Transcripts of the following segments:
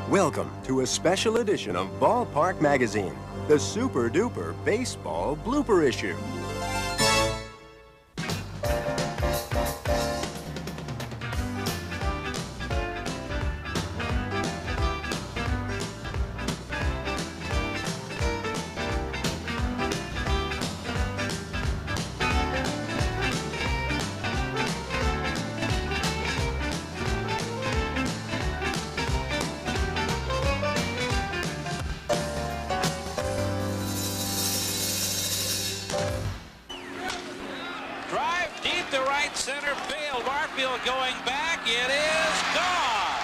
Welcome to a special edition of Ballpark Magazine, the super duper baseball blooper issue. Center field. Barfield going back. It is gone.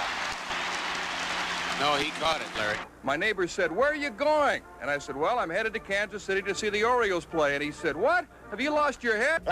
No, he caught it, Larry. My neighbor said, "Where are you going?" And I said, "Well, I'm headed to Kansas City to see the Orioles play." And he said, "What? Have you lost your head?"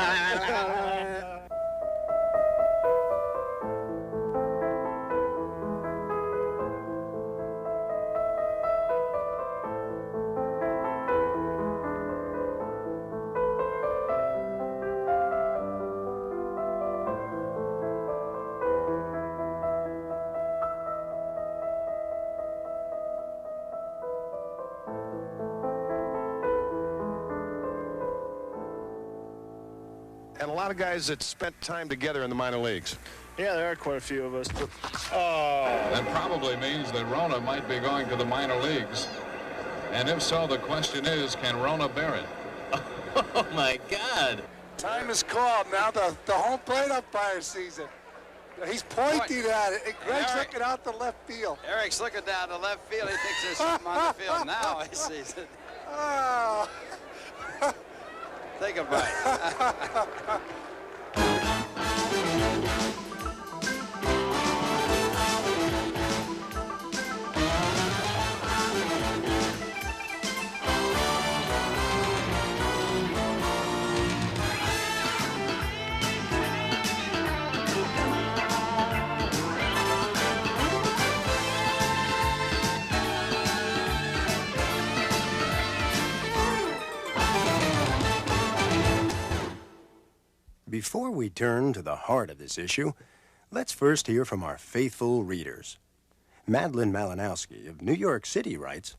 And a lot of guys that spent time together in the minor leagues. Yeah, there are quite a few of us. But, That probably means that Rona might be going to the minor leagues. And if so, the question is, can Rona bear it? Oh, my God. Time is called. Now the home plate umpire sees it. He's pointing at it. Greg's looking out the left field. Eric's looking down the left field. He thinks there's something on the field. Now he sees it. Oh. Take a bite. Before we turn to the heart of this issue, let's first hear from our faithful readers. Madeline Malinowski of New York City writes,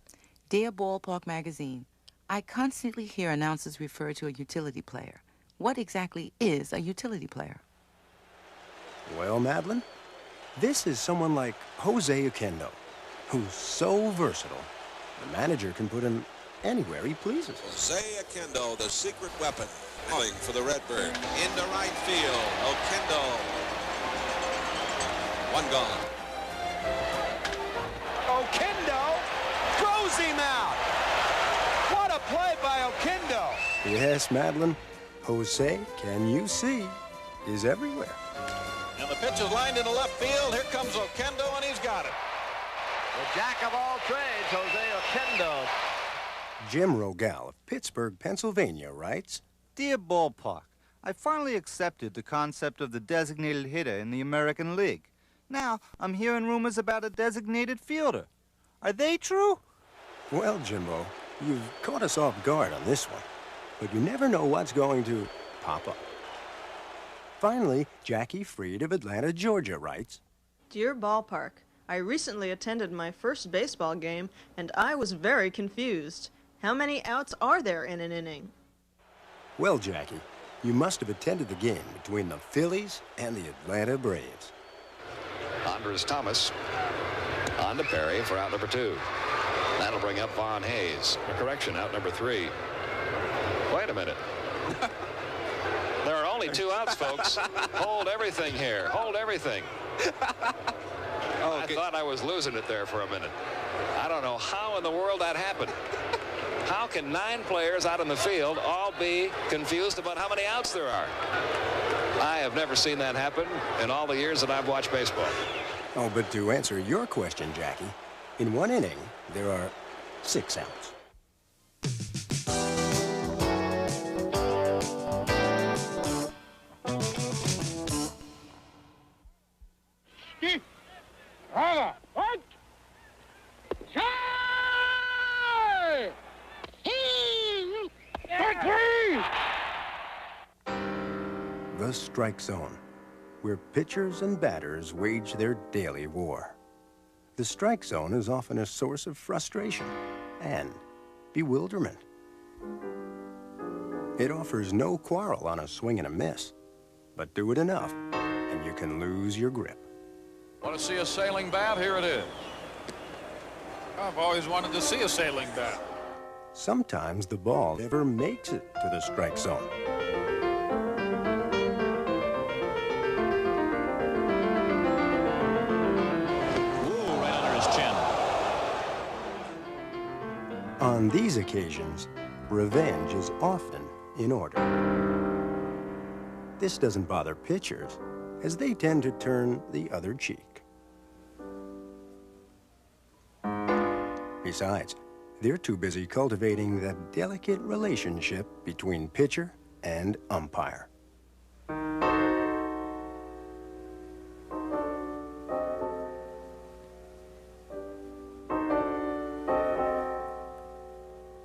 Dear Ballpark Magazine, I constantly hear announcers refer to a utility player. What exactly is a utility player? Well, Madeline, this is someone like Jose Oquendo, who's so versatile, the manager can put him anywhere he pleases. Jose Oquendo, the secret weapon, calling for the Redbird. Into right field, Oquendo. One gone. Oquendo throws him out. What a play by Oquendo. Yes, Madeline, Jose, can you see, is everywhere. And the pitch is lined into left field. Here comes Oquendo, and he's got it. The jack of all trades, Jose Oquendo. Jim Rogal of Pittsburgh, Pennsylvania writes, Dear Ballpark, I finally accepted the concept of the designated hitter in the American League. Now, I'm hearing rumors about a designated fielder. Are they true? Well, Jimbo, you've caught us off guard on this one, but you never know what's going to pop up. Finally, Jackie Freed of Atlanta, Georgia writes, Dear Ballpark, I recently attended my first baseball game, and I was very confused. How many outs are there in an inning? Well, Jackie, you must have attended the game between the Phillies and the Atlanta Braves. Andres Thomas on to Perry for out number 2. That'll bring up Von Hayes. A correction, out number 3. Wait a minute. There are only 2 outs, folks. Hold everything here. Hold everything. I thought I was losing it there for a minute. I don't know how in the world that happened. How can 9 players out in the field all be confused about how many outs there are? I have never seen that happen in all the years that I've watched baseball. Oh, but to answer your question, Jackie, in one inning, there are 6 outs. What? The strike zone, where pitchers and batters wage their daily war. the strike zone is often a source of frustration and bewilderment. It offers no quarrel on a swing and a miss, but do it enough, and you can lose your grip. Want to see a sailing bat? Here it is. I've always wanted to see a sailing bat. Sometimes the ball never makes it to the strike zone. Ooh, right under his chin. On these occasions, revenge is often in order. This doesn't bother pitchers, as they tend to turn the other cheek. Besides, they're too busy cultivating that delicate relationship between pitcher and umpire.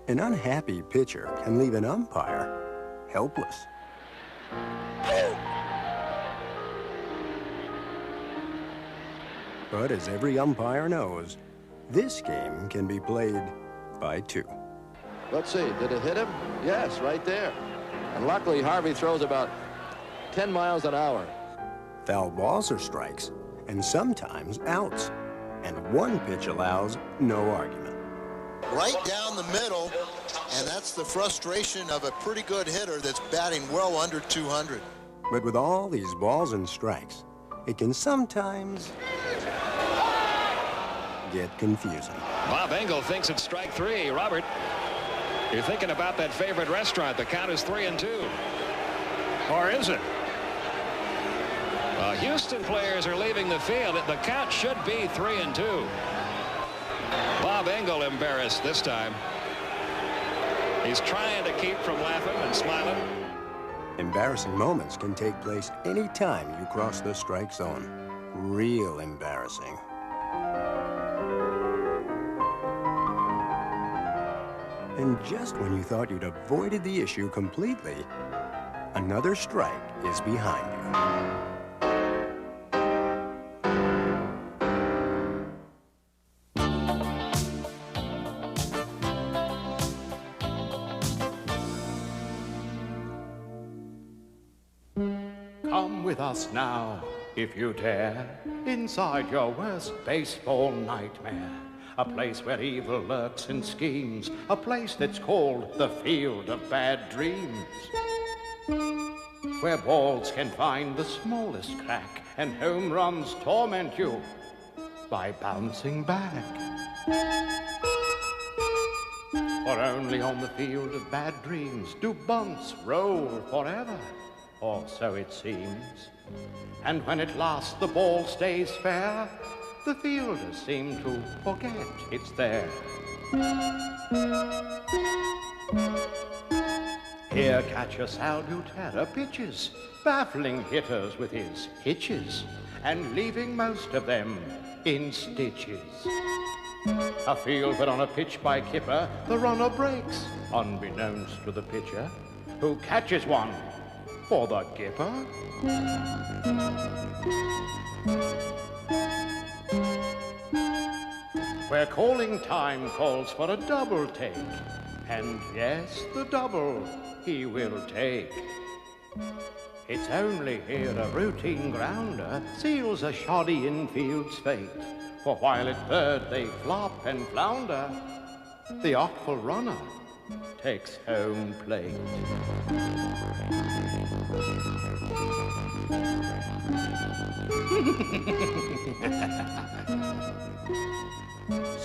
An unhappy pitcher can leave an umpire helpless. But as every umpire knows, this game can be played by two. Let's see, did it hit him? Yes, right there. And luckily, Harvey throws about 10 miles an hour. Foul balls are strikes, and sometimes outs. And one pitch allows no argument. Right down the middle, and that's the frustration of a pretty good hitter that's batting well under 200. But with all these balls and strikes, it can sometimes get confusing. Bob Engel thinks it's strike three. Robert, you're thinking about that favorite restaurant. The count is 3-2. Or is it? Houston players are leaving the field. The count should be 3-2. Bob Engel embarrassed this time. He's trying to keep from laughing and smiling. Embarrassing moments can take place any time you cross the strike zone. Real embarrassing. And just when you thought you'd avoided the issue completely, another strike is behind you. Come with us now, if you dare, inside your worst baseball nightmare. A place where evil lurks and schemes, a place that's called the Field of Bad Dreams. Where balls can find the smallest crack and home runs torment you by bouncing back. For only on the Field of Bad Dreams do bunts roll forever, or so it seems. And when at last the ball stays fair, the fielders seem to forget it's there. Here catcher Salutator pitches, baffling hitters with his hitches, and leaving most of them in stitches. A field but on a pitch by Kipper, the runner breaks, unbeknownst to the pitcher, who catches one for the Gipper. Where calling time calls for a double take, and yes, the double he will take. It's only here a routine grounder seals a shoddy infield's fate, for while at third they flop and flounder, the artful runner takes home plate.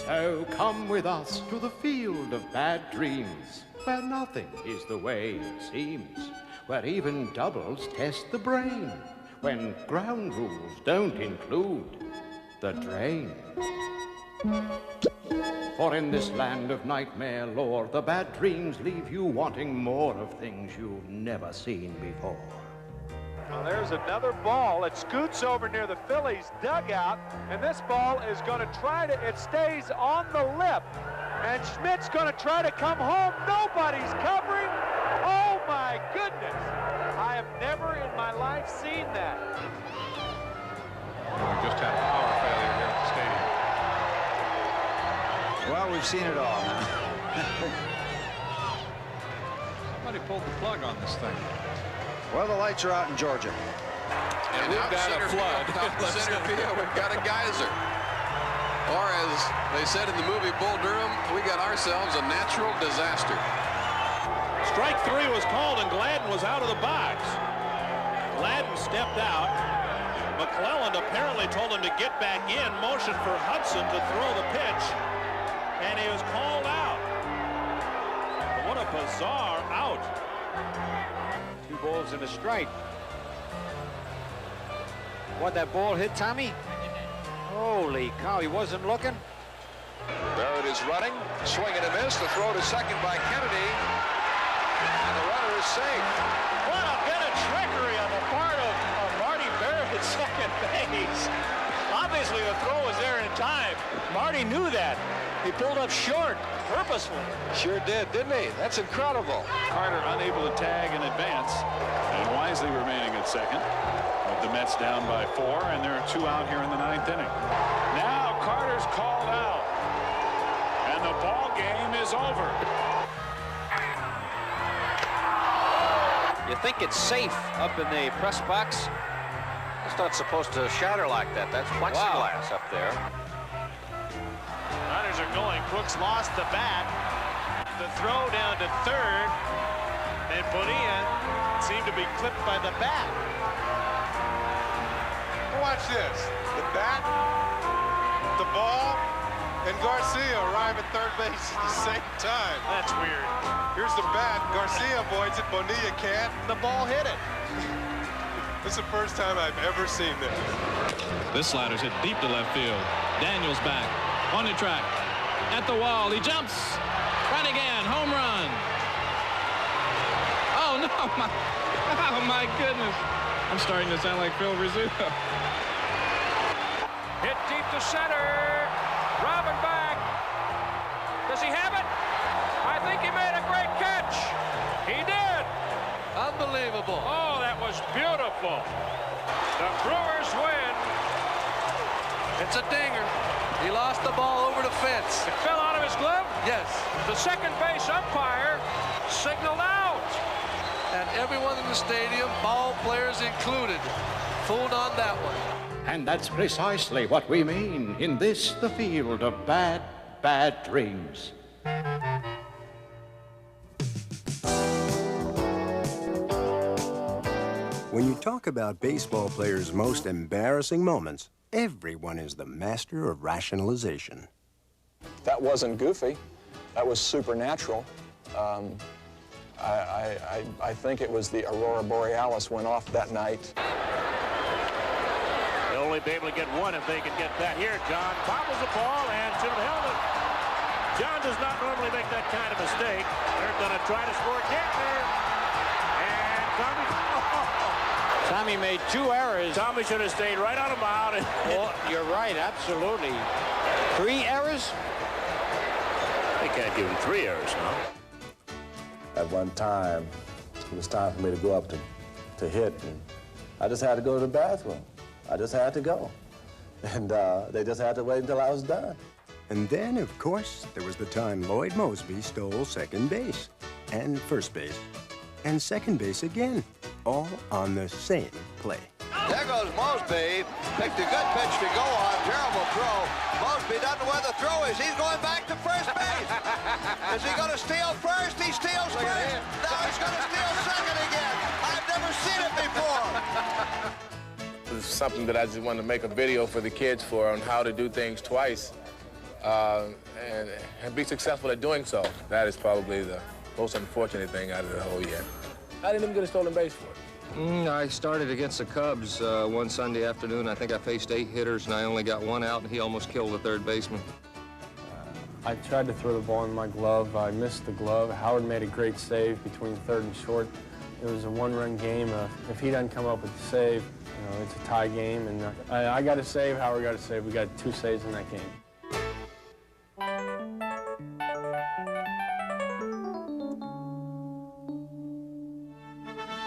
So come with us to the Field of Bad Dreams, where nothing is the way it seems, where even doubles test the brain, when ground rules don't include the drain. For in this land of nightmare lore, the bad dreams leave you wanting more of things you've never seen before. Well, there's another ball. It scoots over near the Phillies' dugout, and this ball is going to try to, it stays on the lip, and Schmidt's going to try to come home. Nobody's covering. Oh, my goodness. I have never in my life seen that. We just had a power failure here at the stadium. we've seen it all. Somebody pulled the plug on this thing. Well, the lights are out in Georgia. And we've got a flood. Out in center field, we've got a geyser. Or as they said in the movie Bull Durham, we got ourselves a natural disaster. Strike three was called, and Gladden was out of the box. Gladden stepped out. McClelland apparently told him to get back in, motioned for Hudson to throw the pitch, and he was called out. What a bizarre out. 2 balls and a strike. What, that ball hit Tommy? Holy cow, he wasn't looking. Barrett is running, swing and a miss. The throw to second by Kennedy, and the runner is safe. What a bit of trickery on the part of Marty Barrett at second base. Obviously, the throw was there in time. Marty knew that. He pulled up short purposefully. Sure did, didn't he? That's incredible. Carter unable to tag in advance, and Wisely remaining at second. With the Mets down by 4, and there are 2 out here in the 9th inning. Now Carter's called out, and the ball game is over. You think it's safe up in the press box? It's not supposed to shatter like that. That's plexiglass up there. Runners are going. Brooks lost the bat. The throw down to third, and Bonilla seemed to be clipped by the bat. Watch this. The bat, the ball, and Garcia arrive at third base at the same time. That's weird. Here's the bat. Garcia avoids it. Bonilla can't. The ball hit it. This is the first time I've ever seen this. This slider's hit deep to left field. Daniels back on the track. At the wall. He jumps. Right again. Home run. Oh, no. Oh, my goodness. I'm starting to sound like Phil Rizzuto. Hit deep to center. Robin back. Does he have it? I think he made a great catch. He did. Unbelievable. Oh, that was beautiful. The Brewers win. It's a dinger. He lost the ball over the fence. It fell out of his glove? Yes. The second base umpire signaled out. And everyone in the stadium, ball players included, fooled on that one. And that's precisely what we mean in this, the field of bad, bad dreams. When you talk about baseball players' most embarrassing moments, everyone is the master of rationalization. That wasn't goofy. That was supernatural. I think it was the Aurora Borealis went off that night. They'll only be able to get one if they can get that. Here, John bobbles the ball and to the helmet. John does not normally make that kind of mistake. They're going to try to score again there. And Tommy... Tommy made 2 errors. Tommy should have stayed right on the mound. Well, you're right, absolutely. 3 errors? They can't give him 3 errors, no? At one time, it was time for me to go up to hit, and I just had to go to the bathroom. I just had to go. And they just had to wait until I was done. And then, of course, there was the time Lloyd Mosby stole second base, and first base, and second base again, all on the same play. There goes Mosby. Picked a good pitch to go on. Terrible throw. Mosby doesn't know where the throw is. He's going back to first base. Is he going to steal first? He steals first. Now he's going to steal second again. I've never seen it before. It's something that I just wanted to make a video for the kids for on how to do things twice and be successful at doing so. That is probably the most unfortunate thing out of the whole year. I didn't even get a stolen base for it. I started against the Cubs one Sunday afternoon. I think I faced 8 hitters, and I only got 1 out, and he almost killed the third baseman. I tried to throw the ball in my glove. I missed the glove. Howard made a great save between third and short. It was a 1-run game. If he doesn't come up with the save, it's a tie game. And I got a save, Howard got a save. We got 2 saves in that game.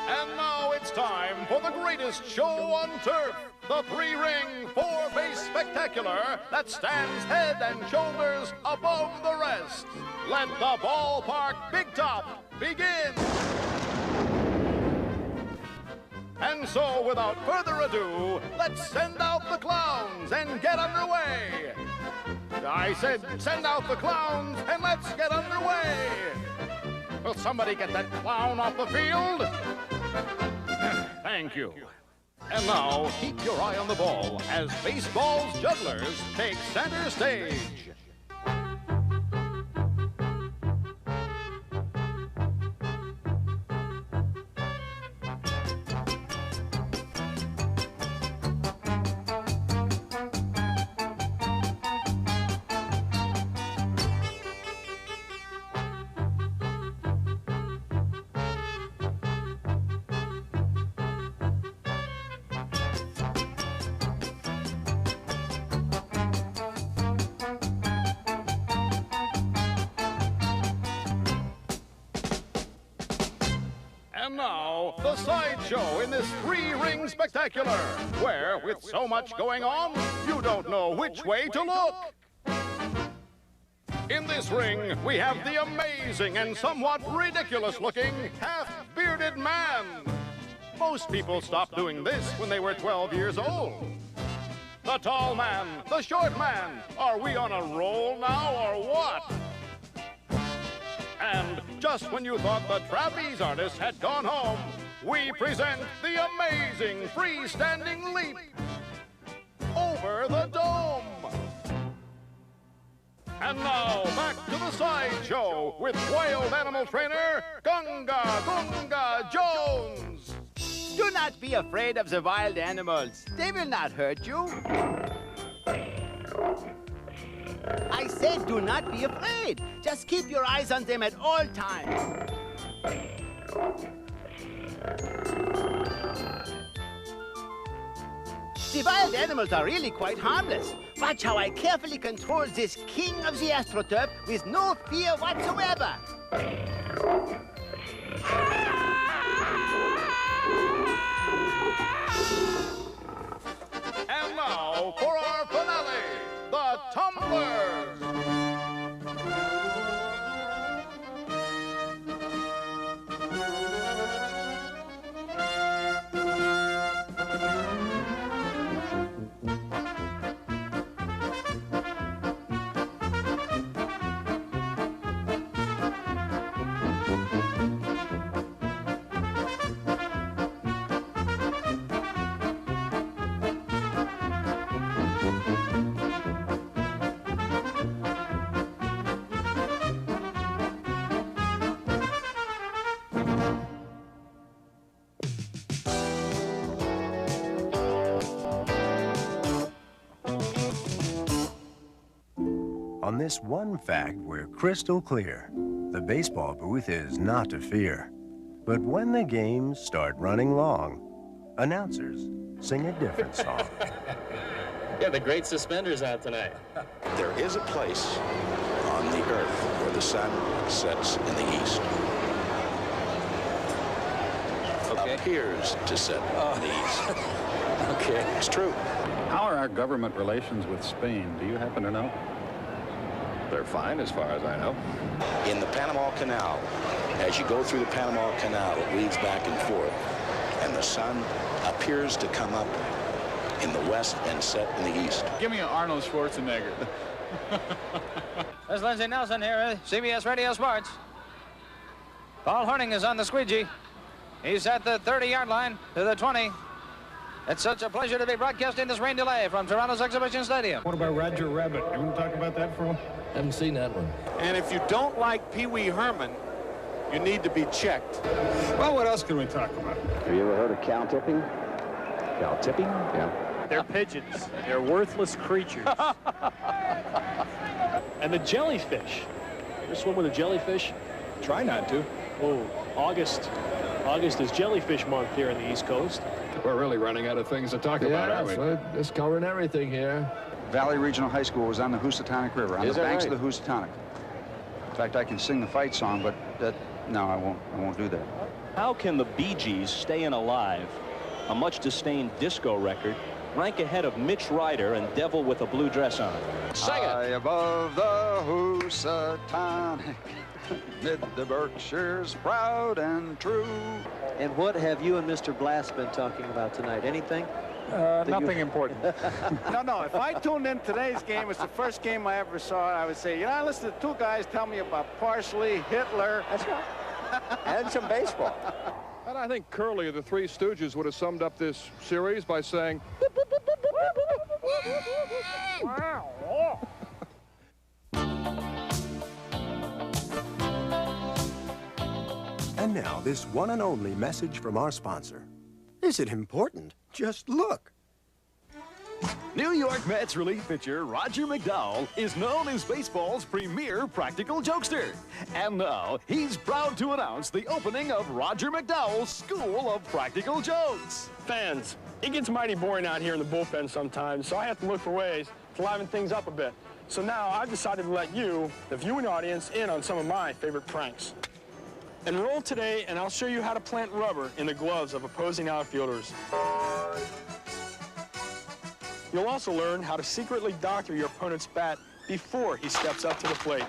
And now it's time for the greatest show on turf. the three-ring, four-base spectacular that stands head and shoulders above the rest. Let the ballpark Big Top begin. And so, without further ado, let's send out the clowns and get underway. I said send out the clowns and let's get underway. Will somebody get that clown off the field? Thank you. And now, keep your eye on the ball as baseball's jugglers take center stage. And now, the sideshow in this three-ring spectacular, where, with so much going on, you don't know which way to look. In this ring, we have the amazing and somewhat ridiculous-looking half-bearded man. Most people stopped doing this when they were 12 years old. The tall man, the short man, are we on a roll now or what? And just when you thought the trapeze artist had gone home, we present the amazing freestanding leap over the dome. And now, back to the sideshow with wild animal trainer, Gunga Gunga Jones. Do not be afraid of the wild animals. They will not hurt you. I said do not be afraid. Just keep your eyes on them at all times. The wild animals are really quite harmless. Watch how I carefully control this king of the AstroTurf with no fear whatsoever. And now for our finale, the Tumblers. On this one fact, we're crystal clear. The baseball booth is not to fear. But when the games start running long, announcers sing a different song. Yeah, the great suspenders out tonight. There is a place on the earth where the sun sets in the east. Okay. Appears to set in the east. Okay. It's true. How are our government relations with Spain? Do you happen to know? They're fine as far as I know. In the Panama Canal, as you go through the Panama Canal, it weaves back and forth, and the sun appears to come up in the west and set in the east. Give me an Arnold Schwarzenegger. There's Lindsey Nelson here, CBS Radio Sports. Paul Horning is on the squeegee. He's at the 30-yard line to the 20. It's such a pleasure to be broadcasting this rain delay from Toronto's Exhibition Stadium. What about Roger Rabbit? You want to talk about that for a while? Haven't seen that one. And if you don't like Pee Wee Herman, you need to be checked. Well, what else can we talk about? Have you ever heard of cow tipping? Cow tipping? Yeah. They're pigeons. They're worthless creatures. And the jellyfish. You ever swim with a jellyfish? Try not to. Oh, August is jellyfish month here in the East Coast. We're really running out of things to talk about, aren't we? We're just covering everything here. Valley Regional High School was on the Housatonic River, on the banks of the Housatonic. In fact, I can sing the fight song, but no, I won't do that. How can the Bee Gees, Stayin' Alive, a much disdained disco record, rank ahead of Mitch Ryder and Devil with a blue dress on. Sing it. High above the Housatonic, mid the Berkshires, proud and true. And what have you and Mr. Blast been talking about tonight? Anything? Nothing important. No, if I tuned in today's game, it's the first game I ever saw, I would say, you know, I listened to two guys tell me about Parsley, Hitler. That's right. And some baseball. And I think Curly of the Three Stooges would have summed up this series by saying, And now, this one and only message from our sponsor. Is it important? Just look. New York Mets relief pitcher Roger McDowell is known as baseball's premier practical jokester. And now, he's proud to announce the opening of Roger McDowell's School of Practical Jokes. Fans, it gets mighty boring out here in the bullpen sometimes, so I have to look for ways to liven things up a bit. So now I've decided to let you, the viewing audience, in on some of my favorite pranks. Enroll today, and I'll show you how to plant rubber in the gloves of opposing outfielders. You'll also learn how to secretly doctor your opponent's bat before he steps up to the plate.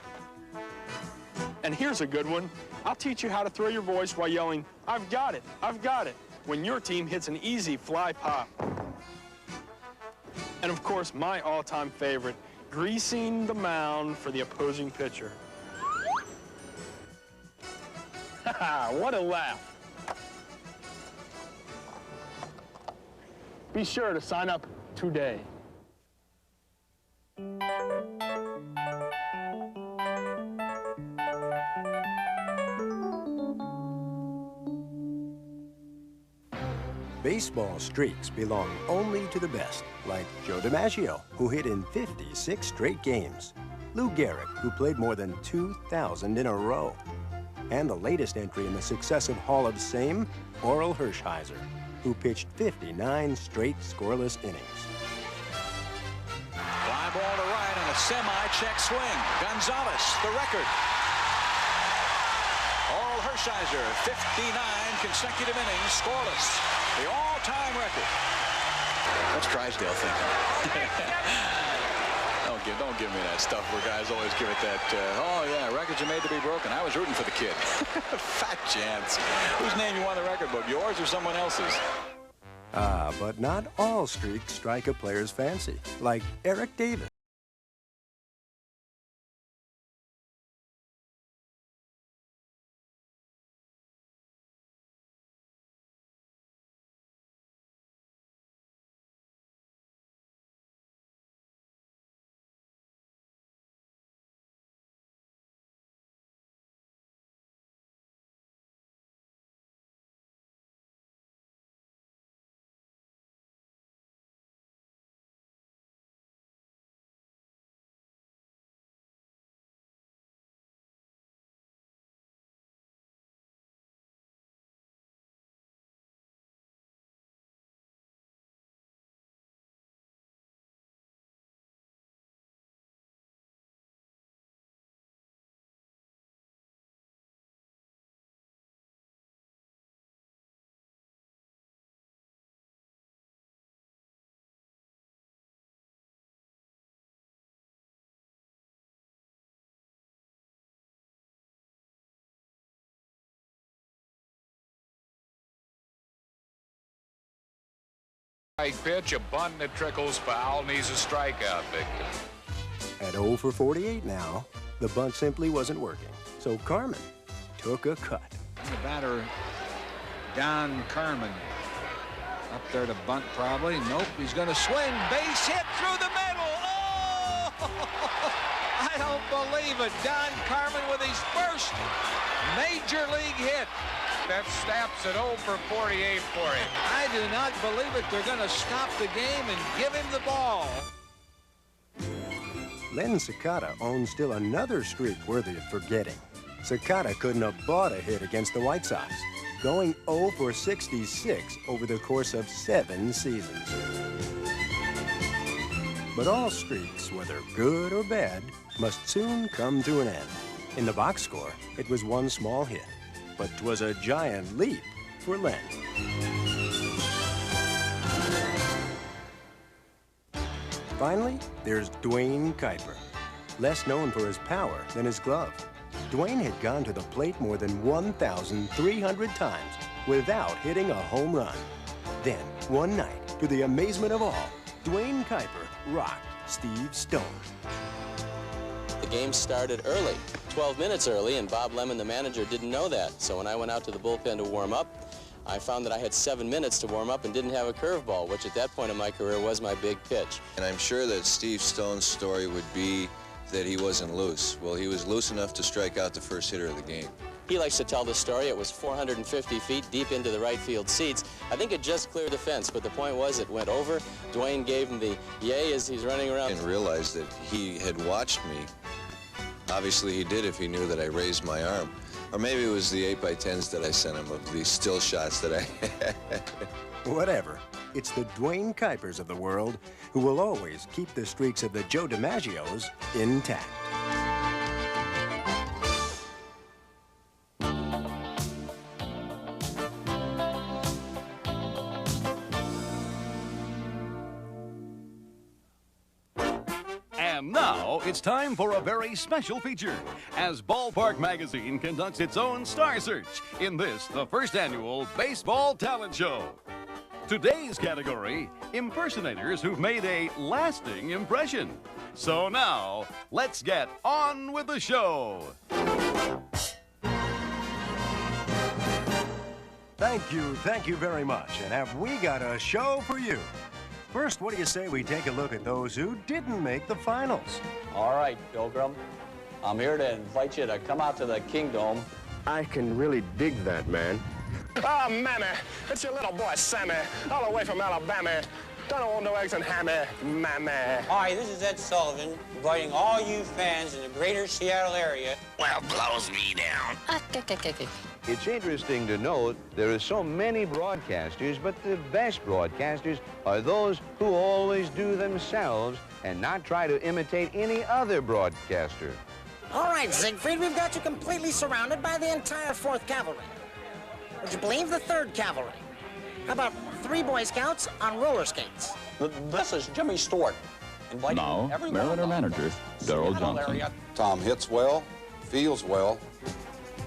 And here's a good one. I'll teach you how to throw your voice while yelling, "I've got it, I've got it," when your team hits an easy fly pop. And of course, my all-time favorite, greasing the mound for the opposing pitcher. What a laugh. Be sure to sign up today. Baseball streaks belong only to the best, like Joe DiMaggio, who hit in 56 straight games, Lou Gehrig, who played more than 2,000 in a row, and the latest entry in the successive Hall of Fame, Orel Hershiser, who pitched 59 straight scoreless innings. Fly ball to right and a semi-check swing. Gonzalez, the record. Orel Hershiser, 59 consecutive innings scoreless. The all-time record. What's Drysdale thinking? Don't give me that stuff where guys always give it that, oh yeah, records are made to be broken. I was rooting for the kid. Fat chance. Whose name you on the record book, yours or someone else's? But not all streaks strike a player's fancy, like Eric Davis. Right pitch, a bunt that trickles foul, and he's a strikeout victim. At 0 for 48 now, the bunt simply wasn't working, so Carmen took a cut. The batter, Don Carmen, up there to bunt probably. Nope, he's going to swing. Base hit through the middle. Oh! I don't believe it. Don Carmen with his first major league hit. That snaps at 0 for 48 for him. I do not believe it. They're going to stop the game and give him the ball. Len Sakata owns still another streak worthy of forgetting. Sakata couldn't have bought a hit against the White Sox, going 0 for 66 over the course of 7 seasons. But all streaks, whether good or bad, must soon come to an end. In the box score, it was one small hit, but 'twas a giant leap for Len. Finally, there's Dwayne Kuiper, less known for his power than his glove. Dwayne had gone to the plate more than 1,300 times without hitting a home run. Then, one night, to the amazement of all, Dwayne Kuiper rocked Steve Stone. The game started early, 12 minutes early, and Bob Lemon, the manager, didn't know that. So when I went out to the bullpen to warm up, I found that I had 7 minutes to warm up and didn't have a curveball, which at that point in my career was my big pitch. And I'm sure that Steve Stone's story would be that he wasn't loose. Well, he was loose enough to strike out the first hitter of the game. He likes to tell the story. It was 450 feet deep into the right field seats. I think it just cleared the fence, but the point was it went over. Dwayne gave him the yay as he's running around. And realized that he had watched me. Obviously, he did if he knew that I raised my arm. Or maybe it was the 8x10s that I sent him of these still shots that I had. Whatever. It's the Dwayne Kuipers of the world who will always keep the streaks of the Joe DiMaggios intact. And now it's time for a very special feature as Ballpark Magazine conducts its own star search in this, the first annual Baseball Talent Show. Today's category, impersonators who've made a lasting impression. So now, let's get on with the show. Thank you very much. And have we got a show for you? First, what do you say we take a look at those who didn't make the finals? All right, Pilgrim. I'm here to invite you to come out to the Kingdom. I can really dig that, man. Oh, Mammy, it's your little boy, Sammy, all the way from Alabama. Don't want no eggs and hammy, Mammy. Hi, this is Ed Sullivan, inviting all you fans in the greater Seattle area. Well, blows me down. It's interesting to note there are so many broadcasters, but the best broadcasters are those who always do themselves and not try to imitate any other broadcaster. All right, Siegfried, we've got you completely surrounded by the entire 4th Cavalry. Would you believe the 3rd Cavalry? How about 3 Boy Scouts on roller skates? This is Jimmy Stewart. Now, Mariner manager, Darrell Johnson. Tom hits well, feels well,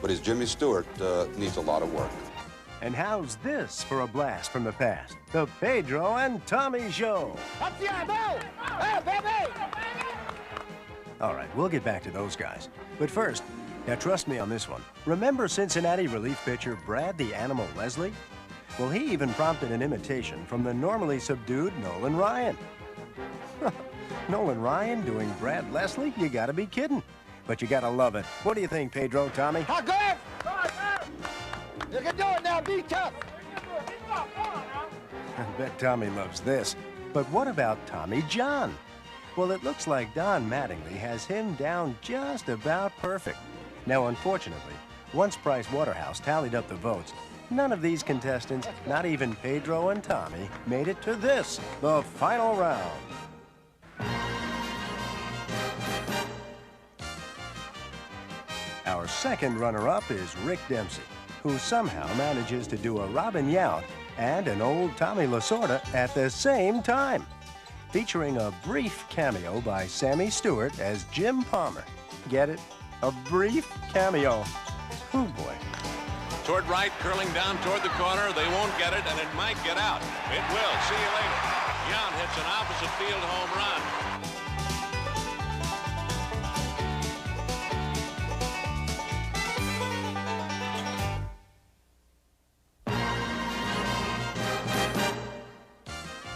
but his Jimmy Stewart needs a lot of work. And how's this for a blast from the past? The Pedro and Tommy Show. Up the elbow! Hey, baby! All right, we'll get back to those guys. But first, now trust me on this one. Remember Cincinnati relief pitcher Brad the Animal Leslie? Well, he even prompted an imitation from the normally subdued Nolan Ryan. Nolan Ryan doing Brad Leslie? You gotta be kidding. But you gotta love it. What do you think, Pedro, Tommy? How good? You can do it now, be tough. I bet Tommy loves this. But what about Tommy John? Well, it looks like Don Mattingly has him down just about perfect. Now, unfortunately, once Price Waterhouse tallied up the votes, none of these contestants, not even Pedro and Tommy, made it to this, the final round. Our second runner-up is Rick Dempsey, who somehow manages to do a Robin Yount and an old Tommy Lasorda at the same time, featuring a brief cameo by Sammy Stewart as Jim Palmer. Get it? A brief cameo. Oh, boy. Toward right, curling down toward the corner. They won't get it, and it might get out. It will. See you later. Yount hits an opposite field home run.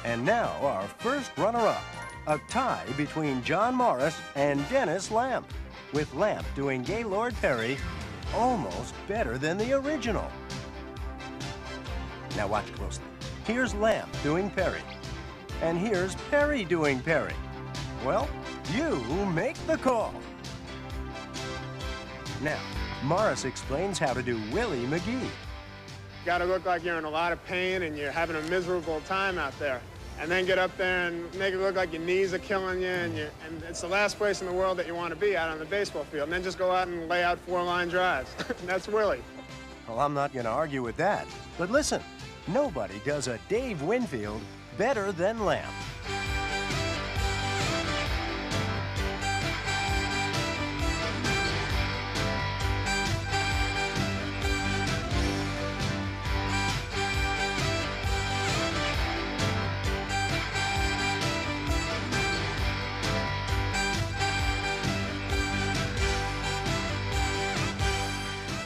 And now, our first runner-up, a tie between John Morris and Dennis Lamp, with Lamp doing Gaylord Perry almost better than the original. Now watch closely. Here's Lamp doing Perry, and here's Perry doing Perry. Well, you make the call. Now, Morris explains how to do Willie McGee. You gotta look like you're in a lot of pain and you're having a miserable time out there. And then get up there and make it look like your knees are killing you, and it's the last place in the world that you want to be out on the baseball field. And then just go out and lay out 4-line drives. And that's Willie. Well, I'm not going to argue with that. But listen, nobody does a Dave Winfield better than Lamp.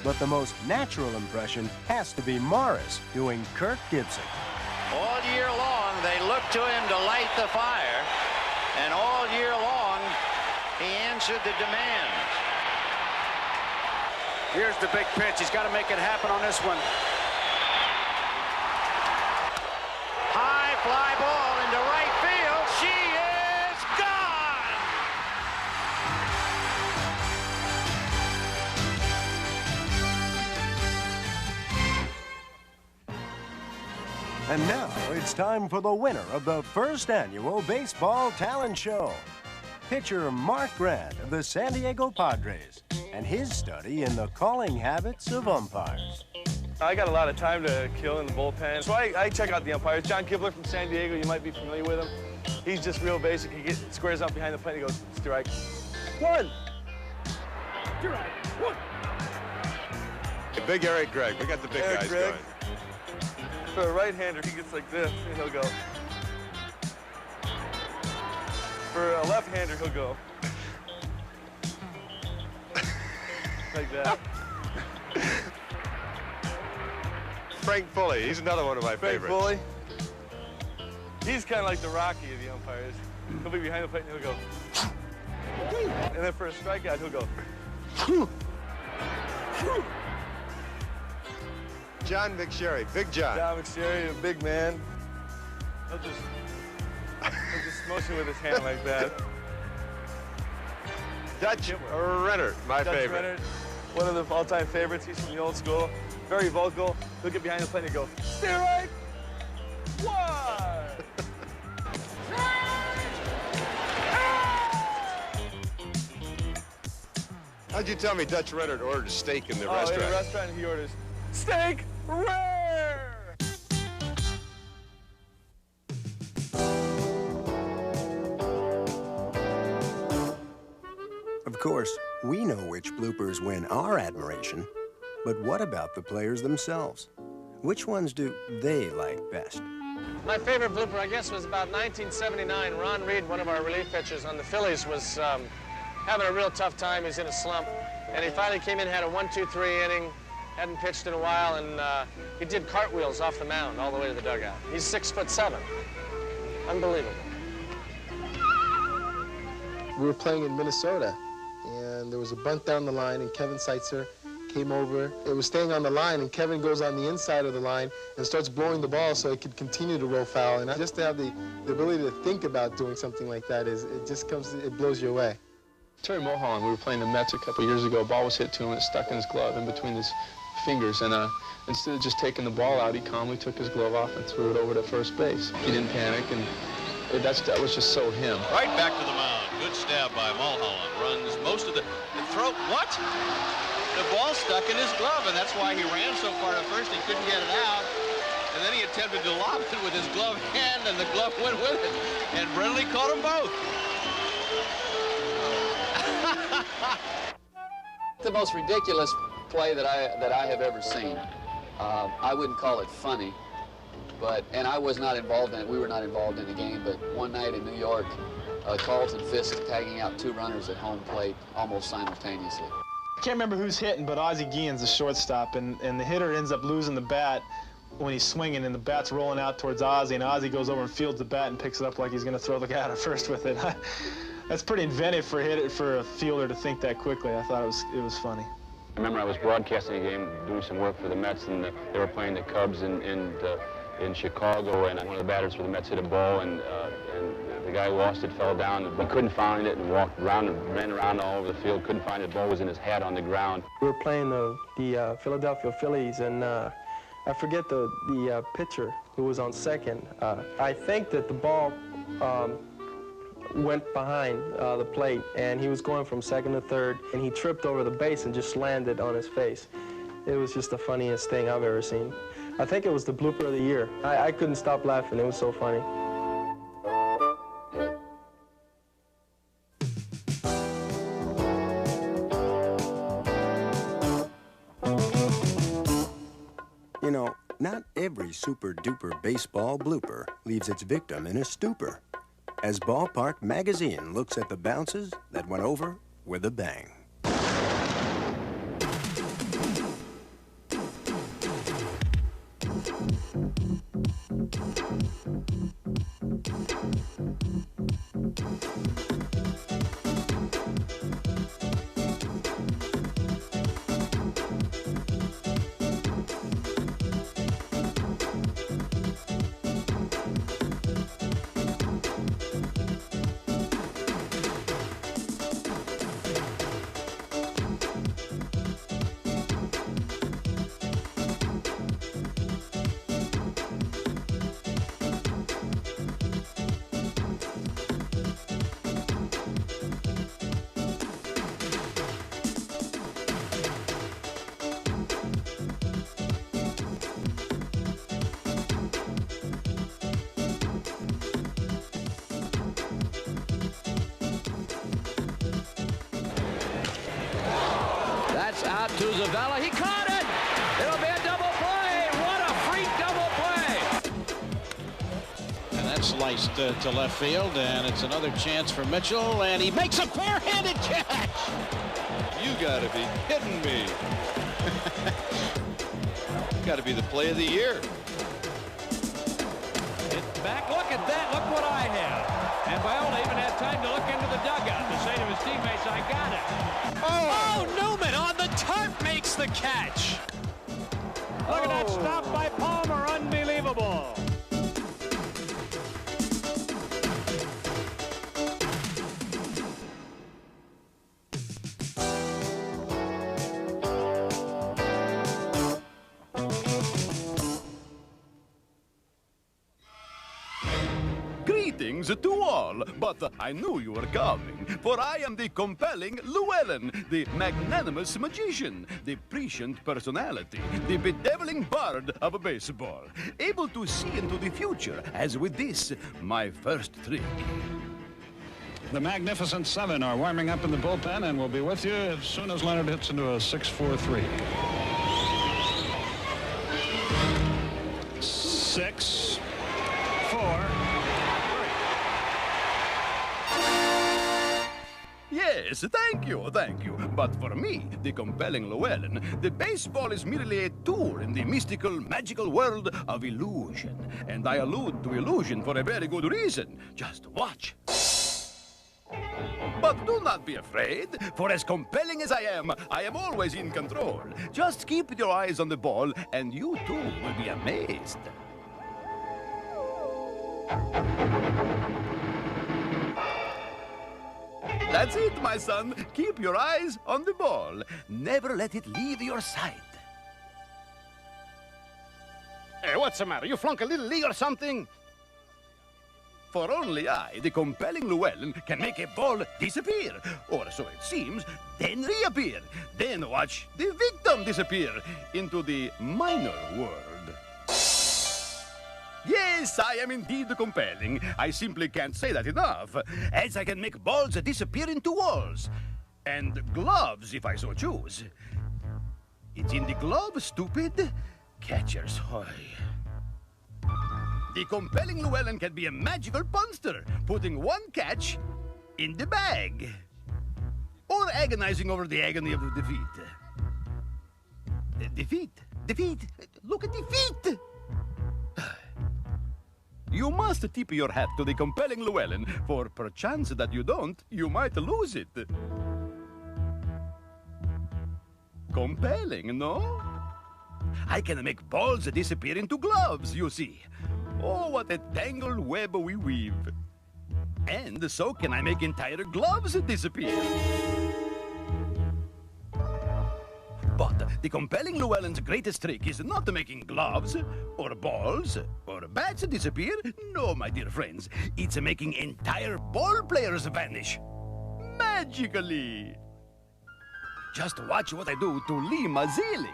But the most natural impression has to be Morris doing Kirk Gibson. All year long, they look to him to light the fire, and all year long, he answered the demands. Here's the big pitch. He's got to make it happen on this one. High fly ball into right field. She is gone! And now it's time for the winner of the first annual Baseball Talent Show. Pitcher Mark Grant of the San Diego Padres and his study in the calling habits of umpires. I got a lot of time to kill in the bullpen, so I check out the umpires. John Kibler from San Diego, you might be familiar with him. He's just real basic. He squares up behind the plate and he goes, strike. One. Strike. One. Big Eric Gregg. We got the big guys going. For a right-hander, he gets like this, and he'll go. For a left-hander, he'll go. Like that. Frank Foley, he's another one of my favorites. Frank Foley. He's kind of like the Rocky of the umpires. He'll be behind the plate and he'll go. And then for a strikeout, he'll go. John McSherry, Big John. John McSherry, a big man. He'll just motion with his hand like that. Dutch Renner, my favorite. Renner, one of the all-time favorites. He's from the old school. Very vocal. He'll get behind the plate and go, stay right. One. How'd you tell me Dutch Renner ordered a steak in the restaurant? In the restaurant, he orders steak rare. Of course, we know which bloopers win our admiration, but what about the players themselves? Which ones do they like best? My favorite blooper, I guess, was about 1979. Ron Reed, one of our relief pitchers on the Phillies, was having a real tough time. He's in a slump. And he finally came in, had a 1-2-3 inning, hadn't pitched in a while, and he did cartwheels off the mound all the way to the dugout. He's 6'7". Unbelievable. We were playing in Minnesota, and there was a bunt down the line, and Kevin Seitzer came over. It was staying on the line, and Kevin goes on the inside of the line and starts blowing the ball so it could continue to roll foul. And just to have the ability to think about doing something like that it blows you away. Terry Mulholland, we were playing the Mets a couple years ago. A ball was hit to him, it stuck in his glove in between his fingers, and instead of just taking the ball out, he calmly took his glove off and threw it over to first base. He didn't panic, and that was just so him. Right back to the mound. Good stab by Mulholland. Runs most of the throw. What? The ball stuck in his glove, and that's why he ran so far at first. He couldn't get it out, and then he attempted to lob it with his glove hand, and the glove went with it, and Brindley caught them both. The most ridiculous play that I have ever seen. I wouldn't call it funny, and I was not involved in it. We were not involved in the game, but one night in New York, Carlton Fisk tagging out 2 runners at home plate almost simultaneously. I can't remember who's hitting, but Ozzie Guillen's the shortstop, and the hitter ends up losing the bat when he's swinging, and the bat's rolling out towards Ozzie, and Ozzie goes over and fields the bat and picks it up like he's going to throw the guy out at first with it. That's pretty inventive for a fielder to think that quickly. I thought it was funny. I remember I was broadcasting a game, doing some work for the Mets, and they were playing the Cubs in Chicago, and one of the batters for the Mets hit a ball, and the guy lost it, fell down, and we couldn't find it, and walked around and ran around all over the field, couldn't find it. The ball was in his hat on the ground. We were playing the Philadelphia Phillies, and I forget the pitcher who was on second. I think that the ball went behind the plate, and he was going from second to third, and he tripped over the base and just landed on his face. It was just the funniest thing I've ever seen. I think it was the blooper of the year. I couldn't stop laughing. It was so funny. You know, not every super-duper baseball blooper leaves its victim in a stupor, as Ballpark Magazine looks at the bounces that went over with a bang. That's out to Zavella. He caught it! It'll be a double play! What a freak double play! And that's sliced to left field, and it's another chance for Mitchell, and he makes a fair-handed catch! You gotta be kidding me. Gotta be the play of the year. It's back. Look at that. Look what I have. And Viola even had time to look into the dugout to say to his teammates, I got it. Oh, Newman on the tarp makes the catch. Look at that stop by Palmer. Unbelievable. Greetings to all, but I knew you were coming, for I am the compelling Llewellyn, the magnanimous magician, the prescient personality, the bedeviling bard of baseball, able to see into the future, as with this, my first trick. The Magnificent Seven are warming up in the bullpen and will be with you as soon as Leonard hits into a 6-4-3. 6, 4. Yes, thank you. But for me, the compelling Llewellyn, the baseball is merely a tour in the mystical, magical world of illusion. And I allude to illusion for a very good reason. Just watch. But do not be afraid, for as compelling as I am always in control. Just keep your eyes on the ball, and you too will be amazed. That's it, my son. Keep your eyes on the ball. Never let it leave your sight. Hey, what's the matter? You flunk a little league or something? For only I, the compelling Llewellyn, can make a ball disappear, or so it seems, then reappear. Then watch the victim disappear into the minor world. Yes, I am indeed compelling. I simply can't say that enough, as I can make balls disappear into walls. And gloves, if I so choose. It's in the glove, stupid. Catcher's hoy. The compelling Llewellyn can be a magical punster, putting one catch in the bag. Or agonizing over the agony of defeat. Defeat. Look at defeat. You must tip your hat to the compelling Llewellyn, for perchance that you don't, you might lose it. Compelling, no? I can make balls disappear into gloves, you see. Oh, what a tangled web we weave. And so can I make entire gloves disappear. But the compelling Llewellyn's greatest trick is not making gloves, or balls, or bats disappear. No, my dear friends. It's making entire ball players vanish. Magically. Just watch what I do to Lee Mazzilli.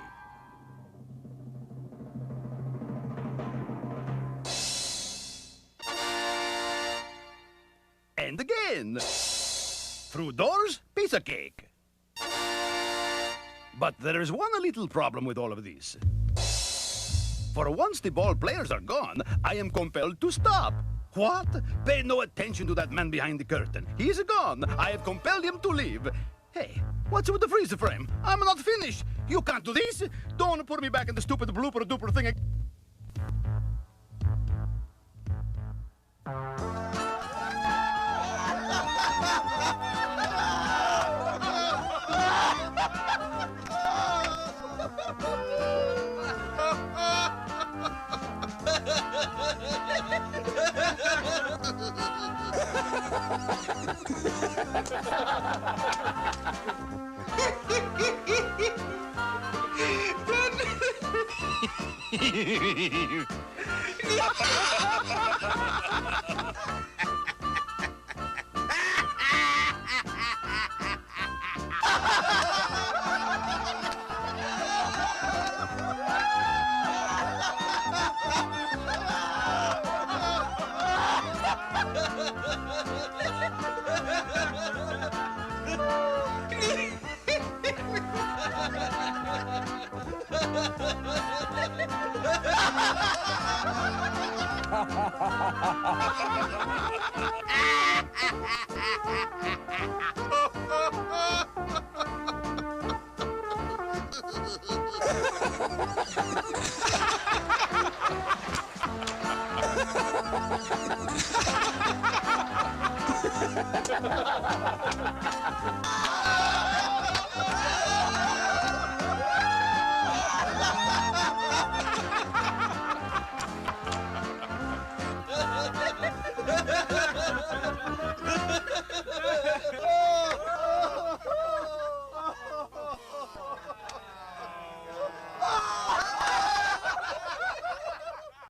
And again. Through doors, piece of cake. But there is one little problem with all of this. For once the ball players are gone, I am compelled to stop. What? Pay no attention to that man behind the curtain. He's gone. I have compelled him to leave. Hey, what's with the freeze frame? I'm not finished. You can't do this. Don't put me back in the stupid blooper-duper thing. Ha ha ha ha!